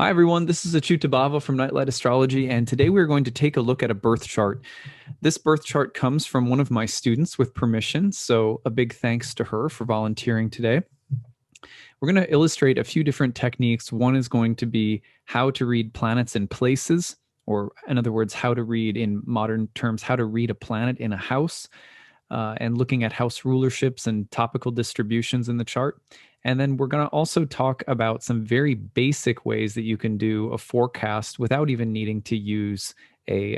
Hi, everyone. This is acyuta-bhava from Nightlight Astrology, and today we're going to take a look at a birth chart. This birth chart comes from one of my students with permission, so a big thanks to her for volunteering today. We're going to illustrate a few different techniques. One is going to be how to read planets and places, or in other words, how to read in modern terms, how to read a planet in a house, and looking at house rulerships and topical distributions in the chart. And then we're going to also talk about some very basic ways that you can do a forecast without even needing to use a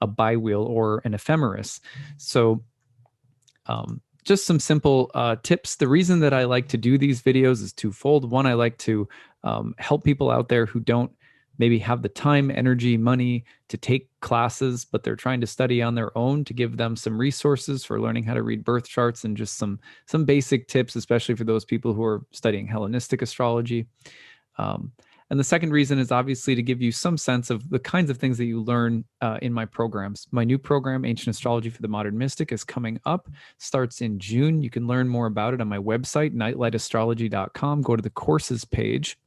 biwheel or an ephemeris. So just some simple tips. The reason that I like to do these videos is twofold. One, I like to help people out there who don't maybe have the time, energy, money to take classes, but they're trying to study on their own, to give them some resources for learning how to read birth charts and just some basic tips, especially for those people who are studying Hellenistic astrology. And the second reason is obviously to give you some sense of the kinds of things that you learn in my programs. My new program, Ancient Astrology for the Modern Mystic, is coming up, starts in June. You can learn more about it on my website, nightlightastrology.com. Go to the courses page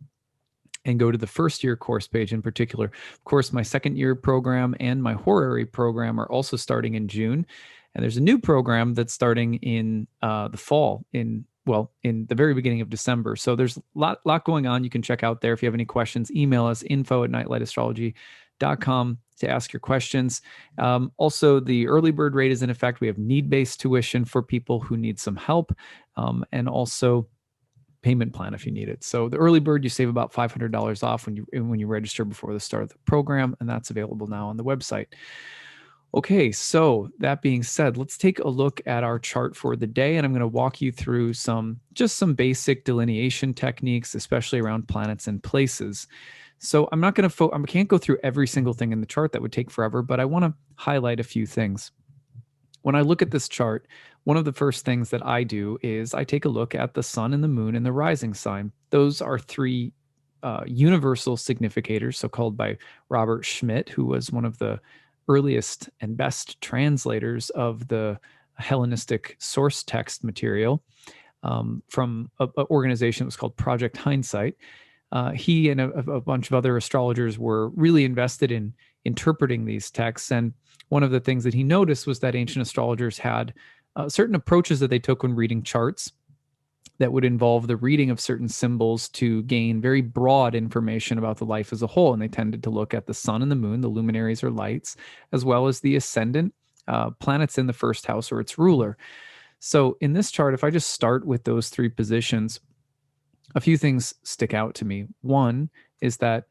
and go to the first year course page in particular. Of course, my second year program and my horary program are also starting in June. And there's a new program that's starting in the fall, in the very beginning of December. So there's a lot going on. You can check out there. If you have any questions, email us info@nightlightastrology.com to ask your questions. Also, the early bird rate is in effect. We have need-based tuition for people who need some help, and also payment plan if you need it. So the early bird, you save about $500 off when you register before the start of the program, and that's available now on the website. Okay, so that being said, let's take a look at our chart for the day, and I'm going to walk you through some basic delineation techniques, especially around planets and places. So I'm not going to I can't go through every single thing in the chart. That would take forever, but I want to highlight a few things. When I look at this chart, one of the first things that I do is I take a look at the sun and the moon and the rising sign. Those are three universal significators, so called by Robert Schmidt, who was one of the earliest and best translators of the Hellenistic source text material from an organization that was called Project Hindsight. He and a bunch of other astrologers were really invested in interpreting these texts. And one of the things that he noticed was that ancient astrologers had certain approaches that they took when reading charts that would involve the reading of certain symbols to gain very broad information about the life as a whole. And they tended to look at the sun and the moon, the luminaries or lights, as well as the ascendant planets in the first house or its ruler. So in this chart, if I just start with those three positions, a few things stick out to me. One is that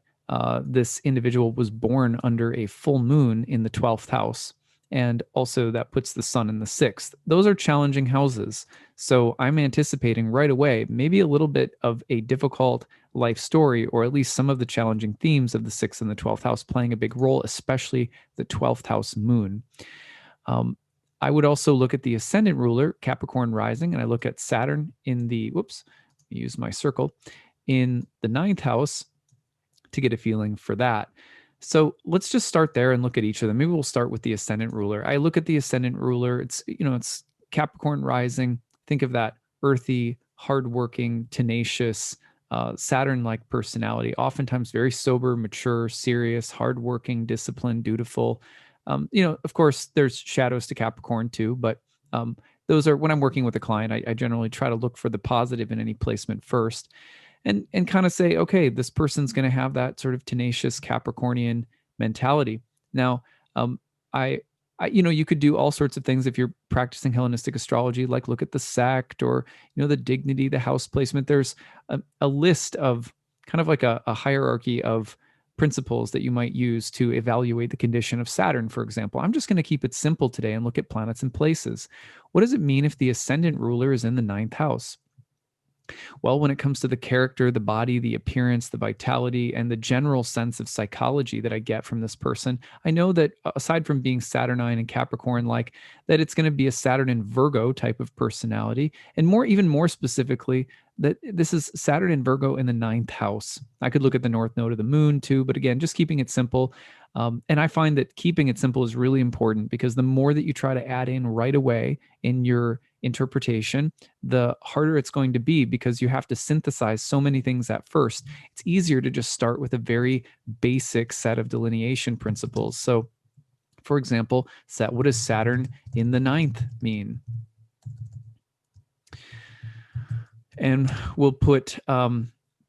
this individual was born under a full moon in the 12th house. And also that puts the sun in the 6th. Those are challenging houses. So I'm anticipating right away maybe a little bit of a difficult life story, or at least some of the challenging themes of the 6th and the 12th house playing a big role, especially the 12th house moon. I would also look at the ascendant ruler, Capricorn rising, and I look at Saturn in the, use my circle, in the 9th house to get a feeling for that. So let's just start there and look at each of them. Maybe we'll start with the ascendant ruler. I look at the ascendant ruler. It's Capricorn rising. Think of that earthy, hardworking, tenacious, Saturn-like personality. Oftentimes very sober, mature, serious, hardworking, disciplined, dutiful. Of course, there's shadows to Capricorn too, but those are when I'm working with a client. I generally try to look for the positive in any placement first. And kind of say, okay, this person's going to have that sort of tenacious Capricornian mentality. Now, you could do all sorts of things if you're practicing Hellenistic astrology, like look at the sect or, the dignity, the house placement. There's a list of kind of like a hierarchy of principles that you might use to evaluate the condition of Saturn, for example. I'm just going to keep it simple today and look at planets and places. What does it mean if the ascendant ruler is in the 9th house? Well, when it comes to the character, the body, the appearance, the vitality, and the general sense of psychology that I get from this person, I know that aside from being Saturnine and Capricorn-like, that it's going to be a Saturn and Virgo type of personality. And even more specifically, that this is Saturn and Virgo in the 9th house. I could look at the north node of the moon too, but again, just keeping it simple. And I find that keeping it simple is really important, because the more that you try to add in right away in your interpretation, the harder it's going to be, because you have to synthesize so many things at first. It's easier to just start with a very basic set of delineation principles. So, for example, what does Saturn in the ninth mean? And we'll put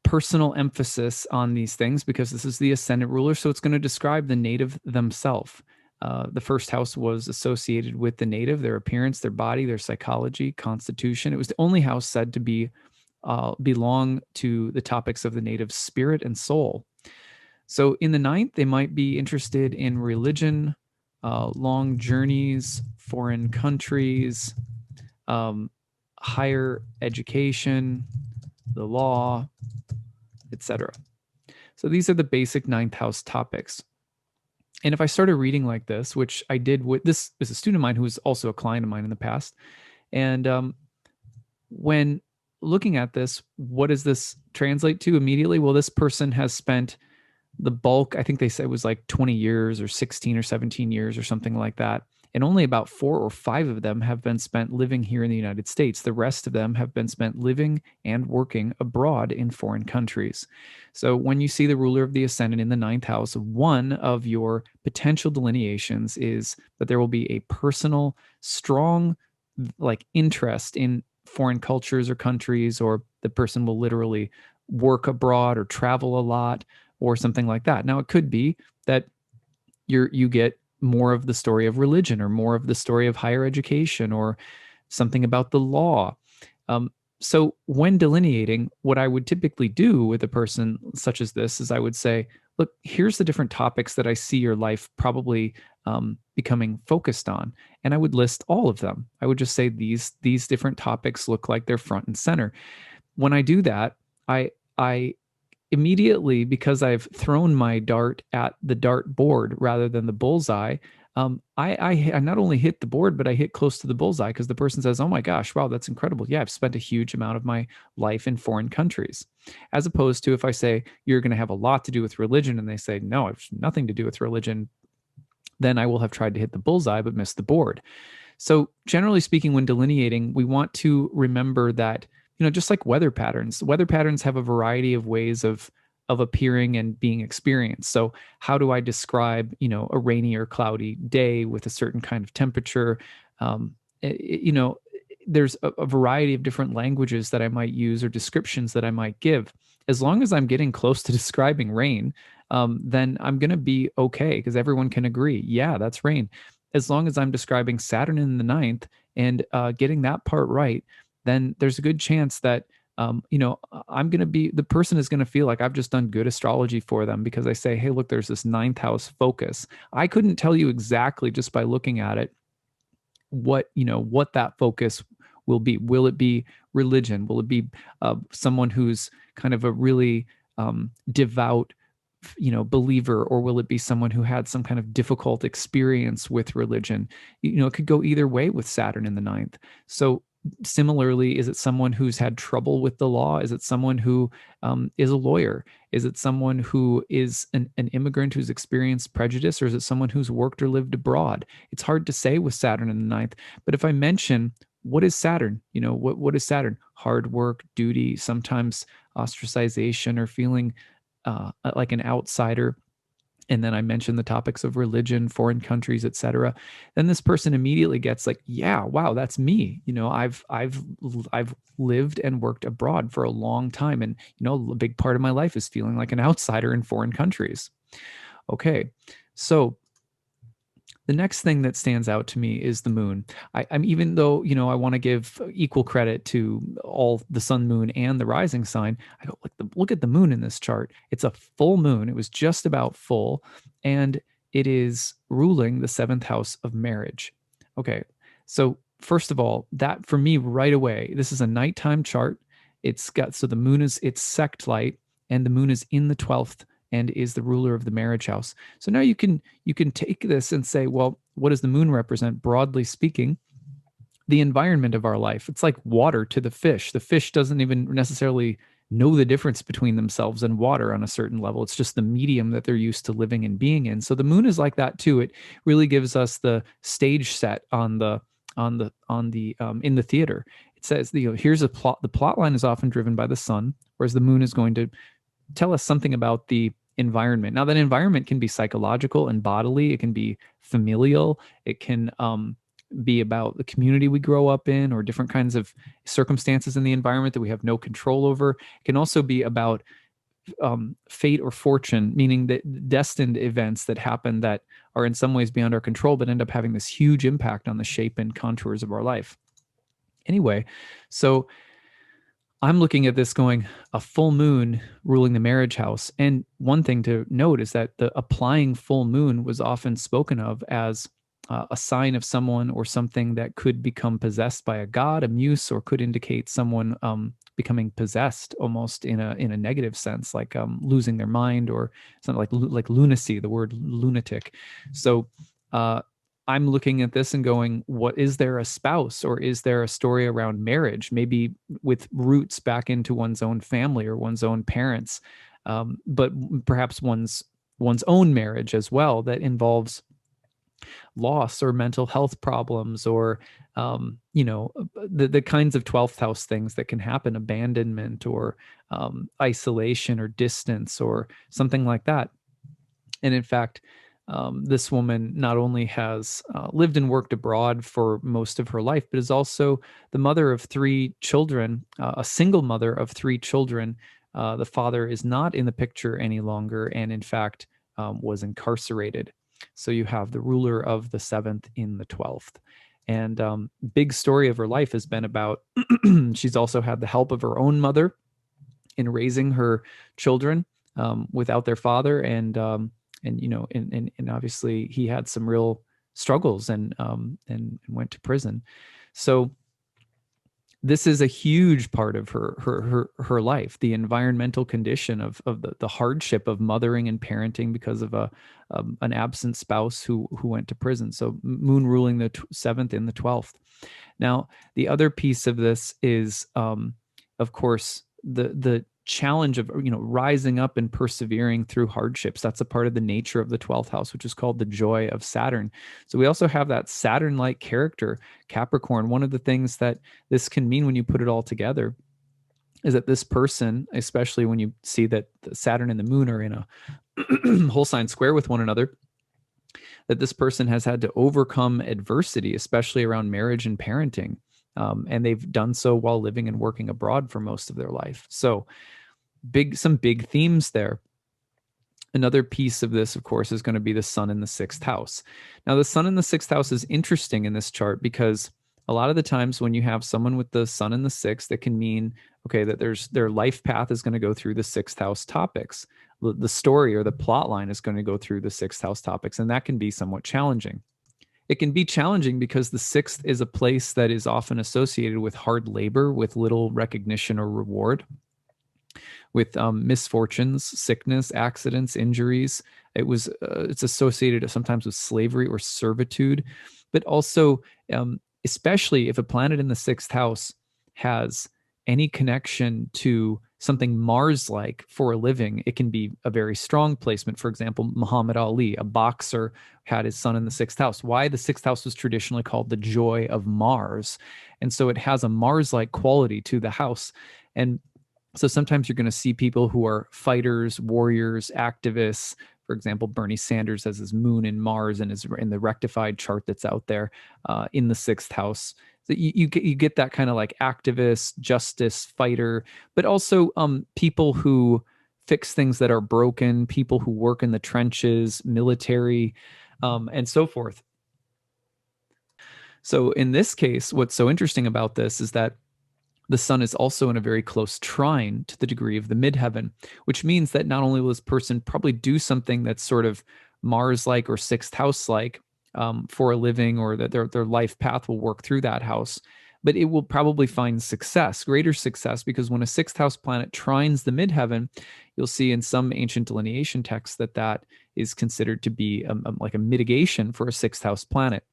personal emphasis on these things, because this is the ascendant ruler. So it's going to describe the native themselves. The first house was associated with the native, their appearance, their body, their psychology, constitution. It was the only house said to be belong to the topics of the native spirit and soul. So in the ninth, they might be interested in religion, long journeys, foreign countries, higher education, the law, etc. So these are the basic ninth house topics. And if I started reading like this, which I did with this is a student of mine who was also a client of mine in the past, and when looking at this, what does this translate to immediately? Well, this person has spent the bulk, I think they said it was like 20 years or 16 or 17 years or something like that. And only about 4 or 5 of them have been spent living here in the United States. The rest of them have been spent living and working abroad in foreign countries. So when you see the ruler of the ascendant in the ninth house, one of your potential delineations is that there will be a personal, strong, like interest in foreign cultures or countries, or the person will literally work abroad or travel a lot or something like that. Now, it could be that you get more of the story of religion, or more of the story of higher education, or something about the law. So when delineating, what I would typically do with a person such as this is I would say, look, here's the different topics that I see your life probably becoming focused on. And I would list all of them. I would just say these different topics look like they're front and center. When I do that, I immediately, because I've thrown my dart at the dart board rather than the bullseye, I not only hit the board, but I hit close to the bullseye, because the person says, oh my gosh, wow, that's incredible. Yeah, I've spent a huge amount of my life in foreign countries. As opposed to if I say, you're going to have a lot to do with religion, and they say, no, it's nothing to do with religion, then I will have tried to hit the bullseye but missed the board. So generally speaking, when delineating, we want to remember that, just like weather patterns have a variety of ways of appearing and being experienced. So how do I describe, a rainy or cloudy day with a certain kind of temperature? There's a variety of different languages that I might use, or descriptions that I might give. As long as I'm getting close to describing rain, then I'm going to be okay, because everyone can agree, yeah, that's rain. As long as I'm describing Saturn in the ninth and getting that part right, then there's a good chance that the person is going to feel like I've just done good astrology for them, because I say, hey, look, there's this ninth house focus. I couldn't tell you exactly just by looking at it what that focus will be. Will it be religion? Will it be someone who's kind of a really devout believer, or will it be someone who had some kind of difficult experience with religion? It could go either way with Saturn in the ninth. So similarly, is it someone who's had trouble with the law? Is it someone who is a lawyer? Is it someone who is an immigrant who's experienced prejudice? Or is it someone who's worked or lived abroad? It's hard to say with Saturn in the ninth. But if I mention, what is Saturn? What is Saturn? Hard work, duty, sometimes ostracization, or feeling like an outsider. And then I mentioned the topics of religion, foreign countries, etc. Then this person immediately gets like, yeah, wow, that's me. I've lived and worked abroad for a long time, and a big part of my life is feeling like an outsider in foreign countries. Okay, so the next thing that stands out to me is the moon. I'm even though, I want to give equal credit to all the sun, moon, and the rising sign, I go, look at the moon in this chart. It's a full moon. It was just about full, and it is ruling the 7th house of marriage. Okay, so first of all, that for me right away, this is a nighttime chart. So the moon it's sect light, and the moon is in the 12th and is the ruler of the marriage house. So now you can take this and say, well, what does the moon represent? Broadly speaking, the environment of our life. It's like water to the fish. The fish doesn't even necessarily know the difference between themselves and water on a certain level. It's just the medium that they're used to living and being in. So the moon is like that too. It really gives us the stage set on the in the theater. It says, here's a plot. The plot line is often driven by the sun, whereas the moon is going to tell us something about the environment. Now, that environment can be psychological and bodily. It can be familial. It can be about the community we grow up in, or different kinds of circumstances in the environment that we have no control over. It can also be about fate or fortune, meaning that destined events that happen that are in some ways beyond our control, but end up having this huge impact on the shape and contours of our life. Anyway, so I'm looking at this going, a full moon ruling the marriage house. And one thing to note is that the applying full moon was often spoken of as a sign of someone or something that could become possessed by a god, a muse, or could indicate someone becoming possessed almost in a negative sense, like losing their mind, or something like lunacy, the word lunatic. So I'm looking at this and going, what is there a spouse, or is there a story around marriage, maybe with roots back into one's own family or one's own parents, but perhaps one's own marriage as well, that involves loss or mental health problems, or the kinds of 12th house things that can happen, abandonment, or isolation or distance, or something like that. And in fact, this woman not only has lived and worked abroad for most of her life, but is also the mother of 3 children, a single mother of 3 children. The father is not in the picture any longer, and in fact was incarcerated. So you have the ruler of the 7th in the 12th. And big story of her life has been about, she's also had the help of her own mother in raising her children without their father. And obviously he had some real struggles and went to prison. So this is a huge part of her life, the environmental condition of the hardship of mothering and parenting because of an absent spouse who went to prison. So moon ruling the 7th in the 12th. Now, the other piece of this is, of course, the challenge of rising up and persevering through hardships. That's a part of the nature of the 12th house, which is called the joy of Saturn. So we also have that Saturn-like character, Capricorn. One of the things that this can mean when you put it all together is that this person, especially when you see that the Saturn and the moon are in a whole sign square with one another, that this person has had to overcome adversity, especially around marriage and parenting. And they've done so while living and working abroad for most of their life. So some big themes there. Another piece of this, of course, is going to be the sun in the 6th house. Now, the sun in the 6th house is interesting in this chart because a lot of the times when you have someone with the sun in the 6th, it can mean, okay, that their life path is going to go through the 6th house topics. The story or the plot line is going to go through the 6th house topics, and that can be somewhat challenging. It can be challenging because the 6th is a place that is often associated with hard labor, with little recognition or reward, with misfortunes, sickness, accidents, injuries. It's associated sometimes with slavery or servitude, but also, especially if a planet in the 6th house has any connection to something Mars-like for a living, it can be a very strong placement. For example, Muhammad Ali, a boxer, had his sun in the 6th house. Why? The 6th house was traditionally called the joy of Mars. And so it has a Mars-like quality to the house. And so sometimes you're going to see people who are fighters, warriors, activists. For example, Bernie Sanders has his moon in Mars and is in the rectified chart that's out there in the 6th house. So you get that kind of like activist, justice fighter, but also people who fix things that are broken, people who work in the trenches, military, and so forth. So in this case, what's so interesting about this is that the sun is also in a very close trine to the degree of the midheaven, which means that not only will this person probably do something that's sort of Mars-like or 6th house-like for a living, or that their life path will work through that house, but it will probably find success, greater success, because when a 6th house planet trines the midheaven, you'll see in some ancient delineation texts that is considered to be like a mitigation for a 6th house planet.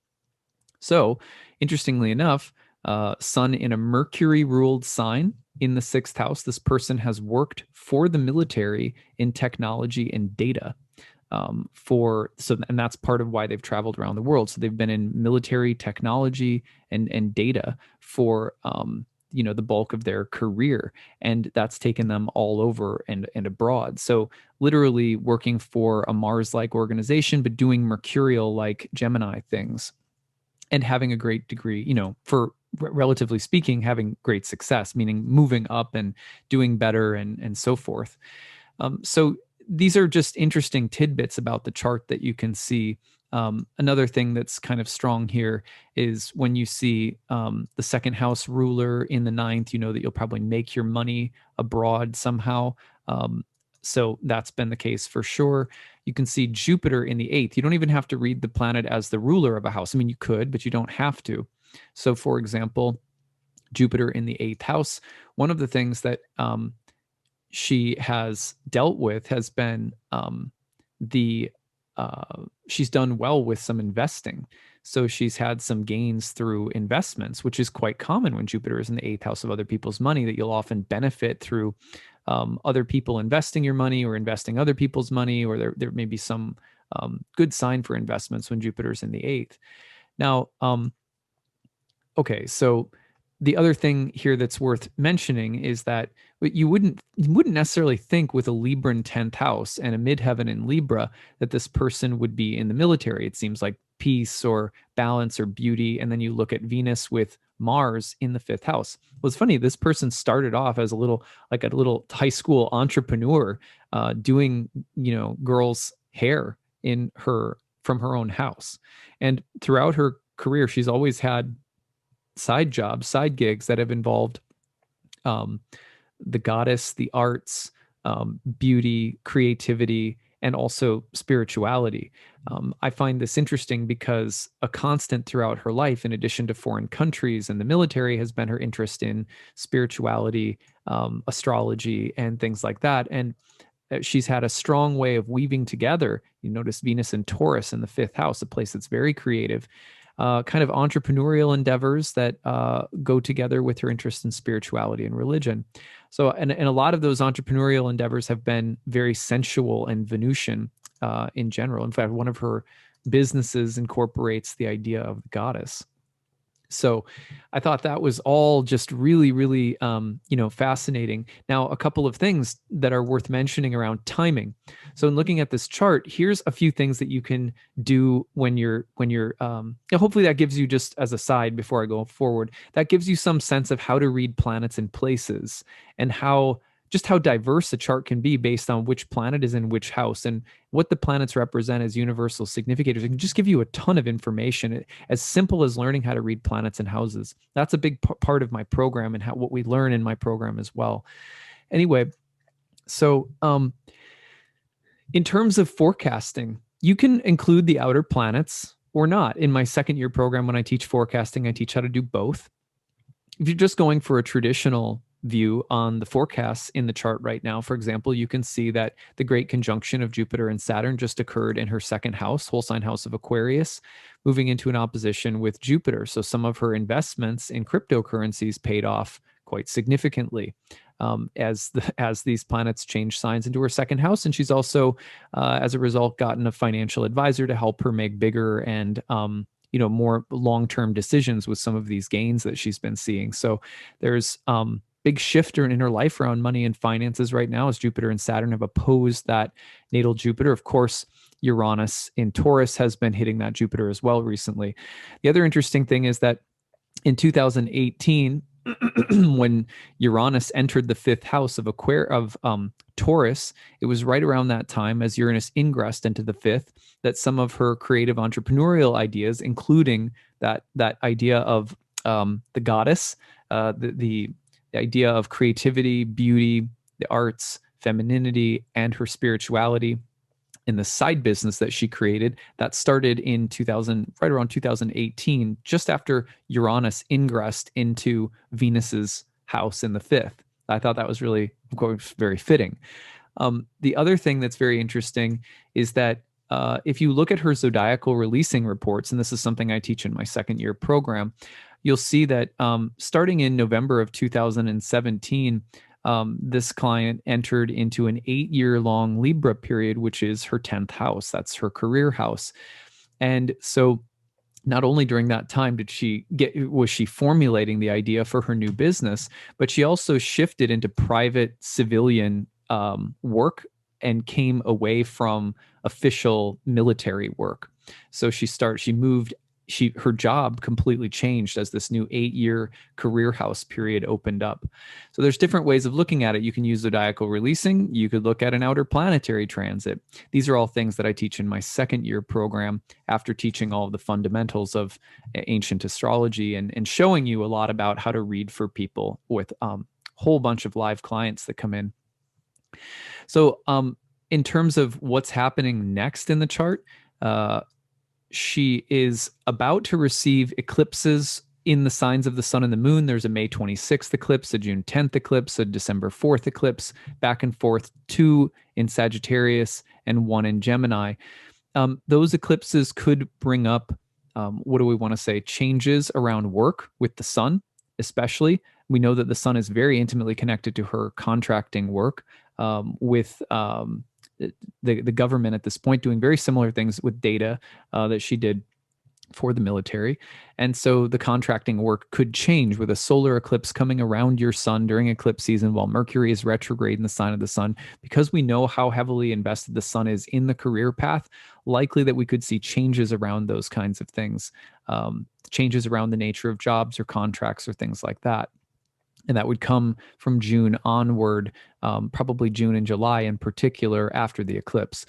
So, interestingly enough, Sun in a Mercury-ruled sign in the sixth house. This person has worked for the military in technology and data. And that's part of why they've traveled around the world. So they've been in military technology and data for the bulk of their career, and that's taken them all over and abroad. So literally working for a Mars-like organization, but doing Mercurial-like Gemini things, and having a great degree, for relatively speaking, having great success, meaning moving up and doing better and so forth. So these are just interesting tidbits about the chart that you can see. Another thing that's kind of strong here is when you see the second house ruler in the ninth, you know that you'll probably make your money abroad somehow. So that's been the case for sure. You can see Jupiter in the eighth. You don't even have to read the planet as the ruler of a house. I mean, you could, but you don't have to. So for example, Jupiter in the eighth house, one of the things that she has dealt with has been she's done well with some investing. So she's had some gains through investments, which is quite common when Jupiter is in the eighth house of other people's money, that you'll often benefit through other people investing your money or investing other people's money, or there may be some good sign for investments when Jupiter's in the eighth. Now, okay, so the other thing here that's worth mentioning is that you wouldn't necessarily think with a Libran 10th house and a midheaven in Libra that this person would be in the military. It seems like peace or balance or beauty. And then you look at Venus with Mars in the fifth house. Well, it's funny, this person started off as a little high school entrepreneur, doing, girls' hair from her own house. And throughout her career, she's always had side jobs, side gigs that have involved the goddess, the arts, beauty, creativity, and also spirituality. I find this interesting because a constant throughout her life, in addition to foreign countries and the military, has been her interest in spirituality, astrology, and things like that. And she's had a strong way of weaving together. You notice Venus in Taurus in the fifth house, a place that's very creative, kind of entrepreneurial endeavors that go together with her interest in spirituality and religion. So, and a lot of those entrepreneurial endeavors have been very sensual and Venusian in general. In fact, one of her businesses incorporates the idea of the goddess. So I thought that was all just really, really, fascinating. Now, a couple of things that are worth mentioning around timing. So in looking at this chart, here's a few things that you can do when you're hopefully that gives you, just as a side before I go forward, that gives you some sense of how to read planets and places, and how diverse a chart can be based on which planet is in which house and what the planets represent as universal significators. It can just give you a ton of information, as simple as learning how to read planets and houses. That's a big part of my program and what we learn in my program as well. Anyway, so in terms of forecasting, you can include the outer planets or not. In my second year program, when I teach forecasting, I teach how to do both. If you're just going for a traditional view on the forecasts in the chart right now, for example, you can see that the great conjunction of Jupiter and Saturn just occurred in her second house, whole sign house of Aquarius, moving into an opposition with Jupiter. So some of her investments in cryptocurrencies paid off quite significantly as these planets change signs into her second house. And she's also, as a result, gotten a financial advisor to help her make bigger and more long-term decisions with some of these gains that she's been seeing. So there's big shifter in her life around money and finances right now, as Jupiter and Saturn have opposed that natal Jupiter. Of course, Uranus in Taurus has been hitting that Jupiter as well recently. The other interesting thing is that in 2018, when Uranus entered the fifth house of Taurus, it was right around that time, as Uranus ingressed into the fifth, that some of her creative entrepreneurial ideas, including that idea of the goddess, the idea of creativity, beauty, the arts, femininity, and her spirituality in the side business that she created, that started in right around 2018, just after Uranus ingressed into Venus's house in the fifth. I thought that was really, of course, very fitting. The other thing that's very interesting is that if you look at her zodiacal releasing reports, and this is something I teach in my second year program, you'll see that starting in November of 2017, this client entered into an 8-year-long Libra period, which is her 10th house. That's her career house. And so not only during that time was she formulating the idea for her new business, but she also shifted into private civilian work and came away from official military work. So her job completely changed as this new 8-year career house period opened up. So there's different ways of looking at it. You can use zodiacal releasing. You could look at an outer planetary transit. These are all things that I teach in my second year program after teaching all of the fundamentals of ancient astrology and showing you a lot about how to read for people with a whole bunch of live clients that come in. So in terms of what's happening next in the chart, she is about to receive eclipses in the signs of the sun and the moon. There's a May 26th eclipse, a June 10th eclipse, a December 4th eclipse, back and forth, 2 in Sagittarius and 1 in Gemini. Those eclipses could bring up, what do we want to say, changes around work with the sun, especially. We know that the sun is very intimately connected to her contracting work with the government at this point, doing very similar things with data that she did for the military. And so the contracting work could change with a solar eclipse coming around your sun during eclipse season while Mercury is retrograde in the sign of the sun. Because we know how heavily invested the sun is in the career path, likely that we could see changes around those kinds of things, changes around the nature of jobs or contracts or things like that. And that would come from June onward, probably June and July in particular after the eclipse.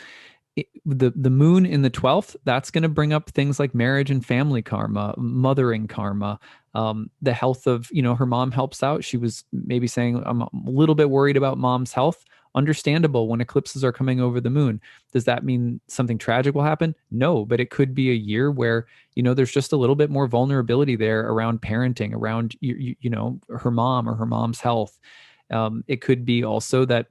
The moon in the 12th, that's going to bring up things like marriage and family karma, mothering karma, the health of, her mom helps out. She was maybe saying, I'm a little bit worried about mom's health. Understandable when eclipses are coming over the moon. Does that mean something tragic will happen? No, but it could be a year where, there's just a little bit more vulnerability there around parenting, around, her mom or her mom's health. It could be also that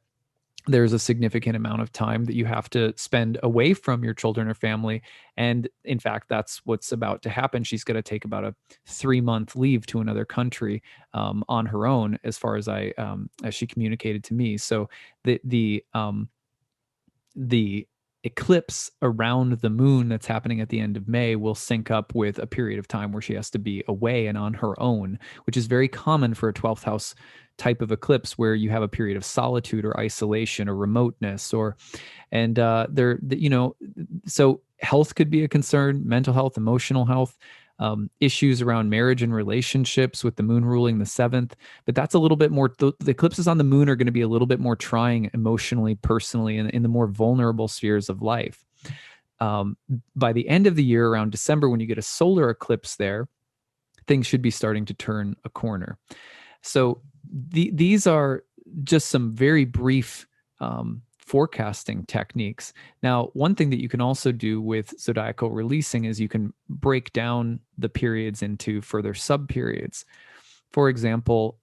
there's a significant amount of time that you have to spend away from your children or family. And in fact, that's what's about to happen. She's going to take about a 3-month leave to another country on her own, as far as as she communicated to me. So the eclipse around the moon that's happening at the end of May will sync up with a period of time where she has to be away and on her own, which is very common for a 12th house type of eclipse, where you have a period of solitude or isolation or remoteness, so health could be a concern, mental health, emotional health, issues around marriage and relationships with the moon ruling the 7th. But that's a little bit more, the eclipses on the moon are going to be a little bit more trying emotionally, personally, in the more vulnerable spheres of life. By the end of the year, around December, when you get a solar eclipse there, things should be starting to turn a corner. So these are just some very brief forecasting techniques. Now, one thing that you can also do with zodiacal releasing is you can break down the periods into further sub-periods. For example,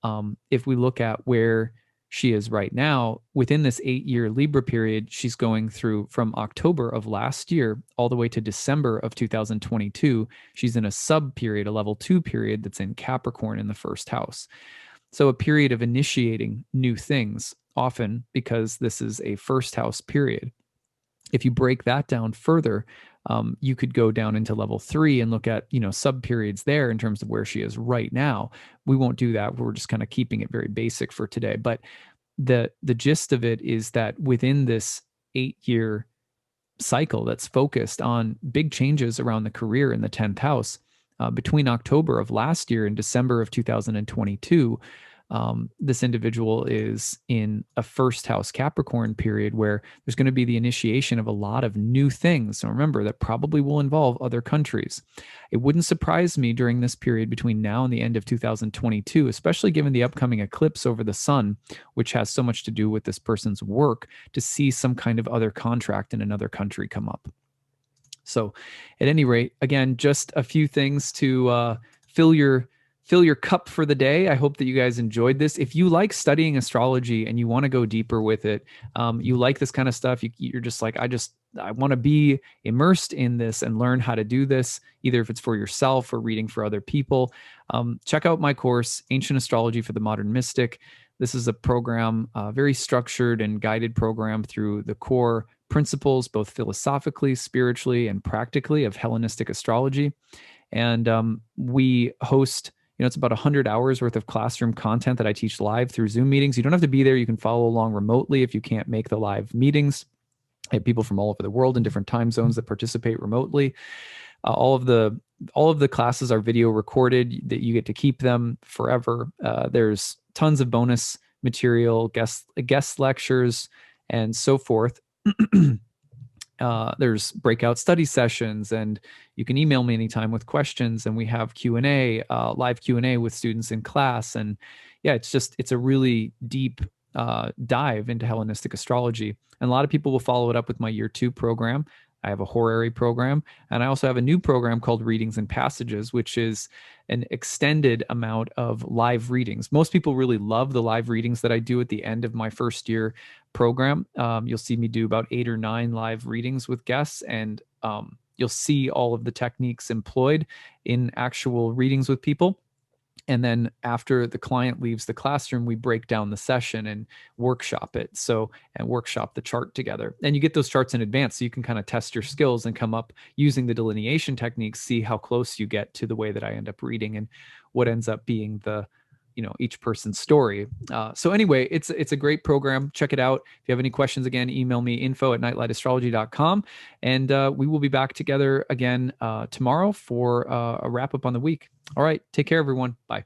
if we look at where she is right now, within this 8-year Libra period, she's going through from October of last year all the way to December of 2022. She's in a sub-period, a level 2 period that's in Capricorn in the first house. So a period of initiating new things, often because this is a first house period. If you break that down further, you could go down into level 3 and look at, sub periods there in terms of where she is right now. We won't do that. We're just kind of keeping it very basic for today. But the gist of it is that within this 8-year cycle that's focused on big changes around the career in the 10th house, between October of last year and December of 2022, this individual is in a first house Capricorn period where there's going to be the initiation of a lot of new things. So remember, that probably will involve other countries. It wouldn't surprise me during this period between now and the end of 2022, especially given the upcoming eclipse over the sun, which has so much to do with this person's work, to see some kind of other contract in another country come up. So at any rate, again, just a few things to fill your cup for the day. I hope that you guys enjoyed this. If you like studying astrology and you want to go deeper with it, you like this kind of stuff, you're just like, I want to be immersed in this and learn how to do this, either if it's for yourself or reading for other people, check out my course, Ancient Astrology for the Modern Mystic. This is a program, very structured and guided program through the core principles, both philosophically, spiritually, and practically, of Hellenistic astrology. And we host, it's about 100 hours worth of classroom content that I teach live through Zoom meetings. You don't have to be there. You can follow along remotely if you can't make the live meetings. I have people from all over the world in different time zones that participate remotely. All of the classes are video recorded, that you get to keep them forever. There's tons of bonus material, guest lectures, and so forth. There's breakout study sessions, and you can email me anytime with questions, and we have Q&A, live Q&A with students in class. And yeah, it's a really deep dive into Hellenistic astrology. And a lot of people will follow it up with my year 2 program. I have a horary program, and I also have a new program called Readings and Passages, which is an extended amount of live readings. Most people really love the live readings that I do at the end of my first year program. You'll see me do about 8 or 9 live readings with guests, and you'll see all of the techniques employed in actual readings with people. And then after the client leaves the classroom, we break down the session and workshop it. And workshop the chart together. And you get those charts in advance, so you can kind of test your skills and come up using the delineation techniques, see how close you get to the way that I end up reading and what ends up being each person's story. So anyway, it's a great program. Check it out. If you have any questions, again, email me, info@nightlightastrology.com. And we will be back together again tomorrow for a wrap up on the week. All right. Take care, everyone. Bye.